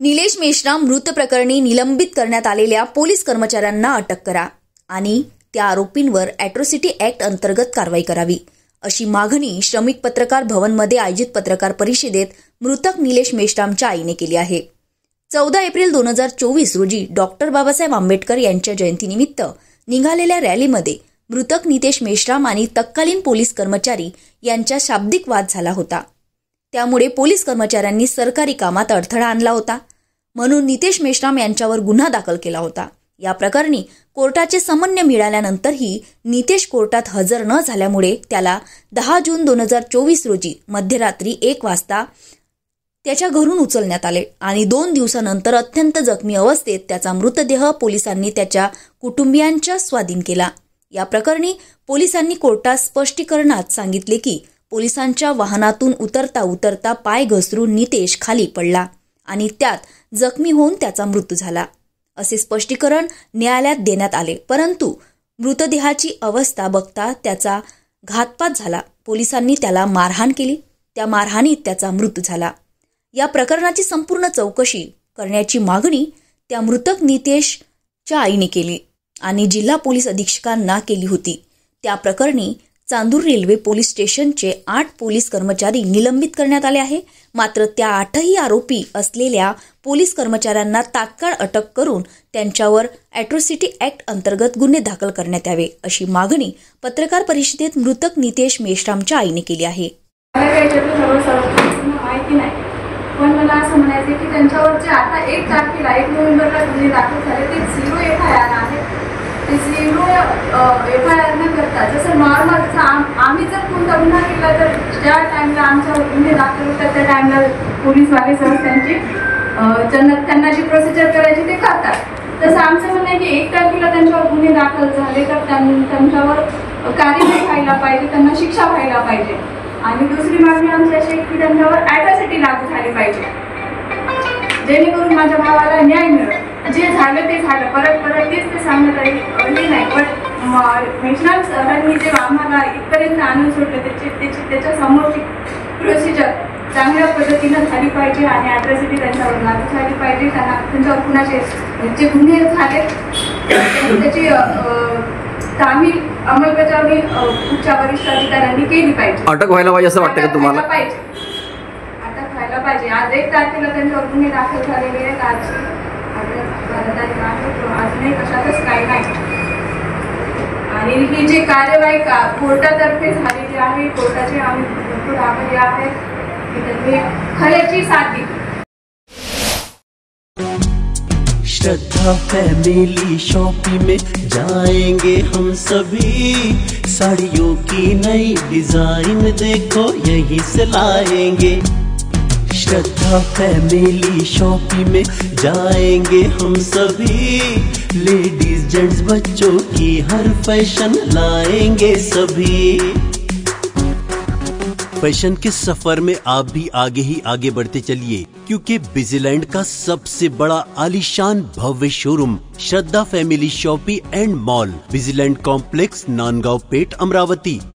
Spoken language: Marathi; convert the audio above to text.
निलेश मेश्राम मृत प्रकरणी निलंबित करण्यात आलेल्या पोलीस कर्मचाऱ्यांना अटक करा आणि त्या आरोपींवर अॅट्रॉसिटी ऍक्ट अंतर्गत कारवाई करावी अशी मागणी श्रमिक पत्रकार भवनमध्ये आयोजित पत्रकार परिषदेत मृतक निलेश मेश्रामच्या आईने केली आहे। 14 एप्रिल 2024 रोजी डॉक्टर बाबासाहेब आंबेडकर यांच्या जयंतीनिमित्त निघालेल्या रॅलीमध्ये मृतक नितेश मेश्राम आणि तत्कालीन पोलीस कर्मचारी यांच्या शाब्दिक वाद झाला होता। त्यामुळे पोलीस कर्मचाऱ्यांनी सरकारी कामात अडथळा आणला होता, म्हणून नितेश मेश्राम यांच्यावर गुन्हा दाखल केला होता। या प्रकरणी कोर्टाचे समन्वय मिळाल्यानंतरही नितेश कोर्टात हजर न झाल्यामुळे त्याला 10 जून 2024 रोजी मध्यरात्री 1 वाजता त्याच्या घरून उचलण्यात आले आणि 2 दिवसानंतर अत्यंत जखमी अवस्थेत त्याचा मृतदेह पोलिसांनी त्याच्या कुटुंबियांच्या स्वाधीन केला। या प्रकरणी पोलिसांनी कोर्टात स्पष्टीकरणात सांगितले की पोलिसांच्या वाहनातून उतरता उतरता पाय घसरून नितेश खाली पडला आणि त्यात जखमी होऊन त्याचा मृत्यू झाला असे स्पष्टीकरण न्यायालयात देण्यात आले। परंतु मृतदेहाची अवस्था बघता त्याचा घातपात झाला। पोलिसांनी त्याला मारहाण केली, त्या मारहाणीत त्याचा मृत्यू झाला। या प्रकरणाची संपूर्ण चौकशी करण्याची मागणी त्या मृतक नितेशच्या आईने केली आणि जिल्हा पोलीस अधीक्षकांना केली होती। त्या प्रकरणी चांदूर रेल्वे पोलीस स्टेशनचे 8 पोलीस कर्मचारी निलंबित करण्यात आले आहे। मात्र त्या 8ही आरोपी असलेल्या पोलीस कर्मचाऱ्यांना तात्काळ अटक करून त्यांच्यावर अॅट्रॉसिटी ऍक्ट अंतर्गत गुन्हे दाखल करण्यात यावे अशी मागणी पत्रकार परिषदेत मृतक नितेश मेश्रामच्या आईने केली आहे। पण मला असं म्हणायचं की त्यांच्यावरचे आता 1 तारखेला 1 नोव्हेंबरला गुन्हे दाखल झाले ते 0 FIR आहे। ते 0 FIR न करता जसं नॉर्मल आम्ही जर कोणता गुन्हा केला तर ज्या टाइमला आमच्यावर गुन्हे दाखल होतात त्या टाइमला पोलीसवाले सहज त्यांना जी प्रोसिजर करायची ते करतात। तसं आमचं म्हणणं आहे की 1 तारखेला त्यांच्यावर गुन्हे दाखल झाले तर त्यांच्यावर कार्यवाही व्हायला पाहिजे, त्यांना शिक्षा व्हायला पाहिजे। आणि दुसरी मागणी आमची अशी की त्यांच्यावर अॅट्रॉसिटी लागू झाली पाहिजे, जेणेकरून माझ्या भावाला न्याय मिळेल। जे झालं ते झालं, परत तेच ते सांगण्यात आले नाही। पण मेश्राम सरांनी जे आम्हाला इथपर्यंत आणून सोडलं त्याच्या समोरची प्रोसिजर चांगल्या पद्धतीनं झाली पाहिजे आणि अॅट्रॉसिटी त्यांच्यावर लागू झाली पाहिजे। त्यांच्यावर कुणाचे जे गुन्हे झाले त्याची तामील अंमलबजावणी उच्च वरिष्ठ अधिकाऱ्यांनी केली पाहिजे। अटक व्हायला पाहिजे असं वाटतं का तुम्हाला? अटक व्हायला पाहिजे। आज 1 तारखेला त्यांच्यावर गुन्हे दाखल झालेले आहेत। आज 12 तारीख आहे, अजूनही कशातच काही नाही। आणि ही जी कार्यवाही कोर्टातर्फे झालेली आहे, कोर्टाचे आम्ही भरपूर आभारी आहेत की त्यांनी खऱ्याची साथ दिली। श्रद्धा फैमिली शॉपिंग में जाएंगे हम सभी, साड़ियों की नई डिजाइन देखो यहीं से लाएंगे। श्रद्धा फैमिली शॉपिंग में जाएंगे हम सभी, लेडीज जेंट्स बच्चों की हर फैशन लाएंगे सभी। फैशन के सफर में आप भी आगे ही आगे बढ़ते चलिए, क्योंकि बिजीलैंड का सबसे बड़ा आलीशान भव्य showroom Shraddha family shopping and mall, बिजीलैंड कॉम्प्लेक्स, नांदगांव पेठ, अमरावती।